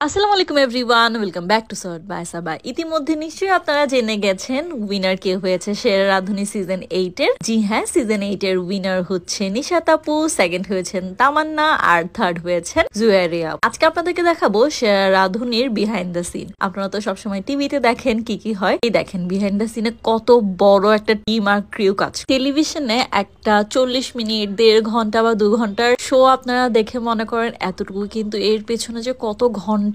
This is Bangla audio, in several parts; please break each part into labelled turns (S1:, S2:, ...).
S1: আসসালামু আলাইকুম everyone, welcome back to sort by Saba. ইতিমধ্যে নিশ্চয়ই আপনারা জেনে গেছেন উইনার কে হয়েছে সেরা রাঁধুনি সিজন 8 এর। জি হ্যাঁ, সিজন 8 এর উইনার হচ্ছে নিশাত আপু, সেকেন্ড হয়েছেন তামান্না, আর থার্ড হয়েছেন জুয়েরিয়া। আজকে আপনাদেরকে দেখাবো সেরা রাঁধুনির বিহাইন্ড দ্য সিন। আপনারা তো সবসময় টিভিতে দেখেন কি কি হয়, এই দেখেন বিহাইন্ড দ্য সিনে কত বড় একটা টিম আর ক্রিউ কাজ। টেলিভিশনে একটা 40 মিনিট, 1.5 ঘন্টা বা 2 ঘন্টার শো আপনারা দেখে মনে করেন এতটুকু, কিন্তু এর পেছনে যে কত ঘন্টার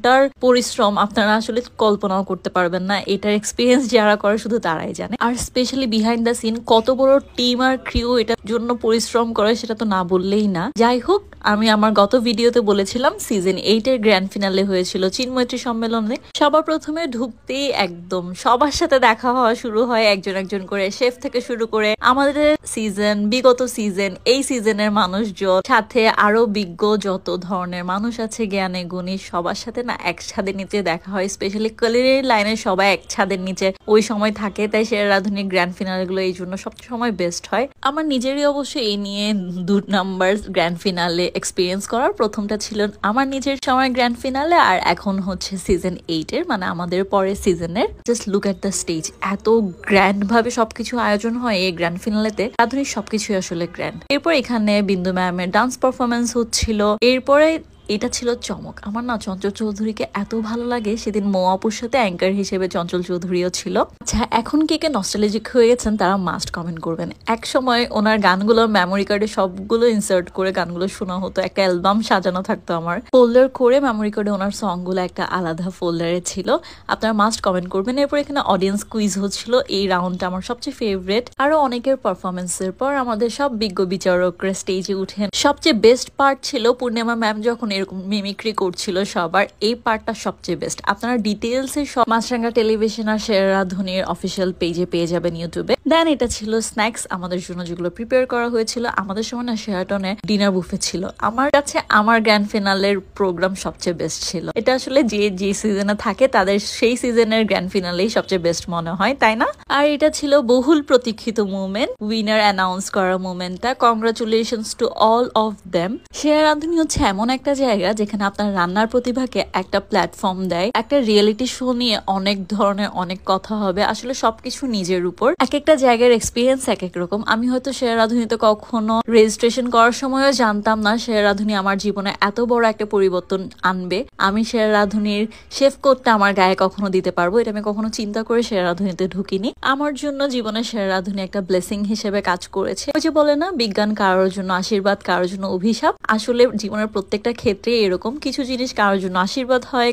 S1: পরিশ্রম আপনারা আসলে কল্পনাও করতে পারবেন না। এটার এক্সপিরিয়েন্স যারা করে শুধু তারাই জানে। আর স্পেশালি বিহাইন্ড দ্য সিন কত বড় টিম আর ক্রিউ এটার জন্য পরিশ্রম করে সেটা তো না বললেই না। যাই হোক, আমি আমার গত ভিডিওতে বলেছিলাম সিজন 8 এর গ্র্যান্ড ফিনালে হয়েছিল চিন্ময়ত্রী সম্মেলনে। সবার প্রথমে ঢুকতেই একদম সবার সাথে দেখা হওয়া শুরু হয়, একজন একজন করে, শেফ থেকে শুরু করে আমাদের সিজন, বিগত সিজন, এই সিজনের মানুষজন, সাথে আরো বিজ্ঞ যত ধরনের মানুষ আছে, জ্ঞানে গুণী, সবার সাথে না এক ছাদের নিচে দেখা হয়। স্পেশালি কালির লাইনের সবাই এক ছাদের নিচে ওই সময় থাকে, তাই সেরা রাঁধুনি গ্র্যান্ড ফিনালে গুলো এই জন্য সবচেয়ে সময় বেস্ট হয়। আমার নিজেরই অবশ্য এই নিয়ে 2 নাম্বার গ্র্যান্ড ফিনালে এক্সপিরিয়েন্স করার। প্রথমটা ছিল আমার নিজের সময় গ্র্যান্ড ফিনালে, আর এখন হচ্ছে সিজন 8 এর, মানে আমাদের পরের সিজনের। Just look at the stage, এত গ্র্যান্ড ভাবে সবকিছু আয়োজন হয় এই গ্র্যান্ড ফিনালেতে। রাঁধুনির সবকিছুই আসলে গ্র্যান্ড। এরপর এখানে বিন্দু ম্যামের ডান্স পারফরমেন্স হচ্ছিল। এরপরে এটা ছিল চমক। আমার না চঞ্চল চৌধুরীকে এত ভালো লাগে। সেদিন মৌ আপুর সাথে অ্যাঙ্কার হিসেবে চঞ্চল চৌধুরীও ছিল। আচ্ছা, এখন কে কে নস্টালজিক হয়ে গেছেন তারা মাস্ট কমেন্ট করবেন। এক সময় ওনার গানগুলো মেমোরি কার্ডে সবগুলো ইনসার্ট করে গানগুলো শোনা হতো, একটা অ্যালবাম সাজানো থাকতো আমার। ফোল্ডার করে মেমোরি কার্ডে ওনার সংগুলো একটা আলাদা ফোল্ডারে ছিল। আপনারা মাস্ট কমেন্ট করবেন। এরপর এখানে অডিয়েন্স কুইজ হচ্ছিল। এই রাউন্ডটা আমার সবচেয়ে ফেভারিট। আরো অনেকের পারফরমেন্সের পর আমাদের সব বিজ্ঞ বিচারকরা স্টেজে উঠেন। সবচেয়ে বেস্ট পার্ট ছিল পূর্ণিমা ম্যাম যখন এরকম মিমিক্রি করছিল সবার, এই পার্টটা সবচেয়ে বেস্ট। আপনারা ডিটেলস এর সব মাছরাঙ্গা টেলিভিশন আর সেরা রাঁধুনির অফিসিয়াল পেজে পেয়ে যাবেন ইউটিউবে। দেন এটা ছিল স্ন্যাক্স আমাদের জন্য যেগুলো প্রিপেয়ার করা হয়েছিল। আমাদের সময় না শেরাটনে ডিনার বুফে ছিল। আমার কাছে আমার গ্র্যান্ড ফিনালের প্রোগ্রাম সবচেয়ে বেস্ট ছিল। এটা আসলে যে সিজনে থাকে তাদের সেই সিজনের গ্র্যান্ড ফিনালেই সবচেয়ে বেস্ট মনে হয়, তাই না? আর এটা ছিল বহুল প্রতীক্ষিত মুভমেন্ট, উইনার অ্যানাউন্স করার মুভমেন্টটা। Congratulations to all of them. সেরা রাঁধুনি হচ্ছে এমন একটা জায়গা যেখানে আপনার রান্নার প্রতিভাকে একটা প্ল্যাটফর্ম দেয়। একটা রিয়েলিটি শো নিয়ে অনেক ধরনের অনেক কথা হবে, আসলে সবকিছু নিজের উপর। এক একটা জায়গার এক্সপিরিয়েন্স এক এক রকম। আমি হয়তো সেরা রাঁধুনিতে কখনো রেজিস্ট্রেশন করার সময়ও জানতাম না সেরা রাঁধুনি আমার জীবনে এত বড় একটা পরিবর্তন আনবে। আমি সেরা রাঁধুনির শেফ কোডটা আমার গায়ে কখনো দিতে পারবো, এটা আমি কখনো চিন্তা করে সেরা রাঁধুনিতে ঢুকিনি। আমার জন্য জীবনে সেরা রাঁধুনি একটা ব্লেসিং হিসেবে কাজ করেছে। ওই যে বলে না, বিজ্ঞান কারোর জন্য আশীর্বাদ, কারোর জন্য অভিশাপ। আসলে জীবনের প্রত্যেকটা ক্ষেত্রে এরকম কিছু জিনিস কারোর জন্য আশীর্বাদ হয়,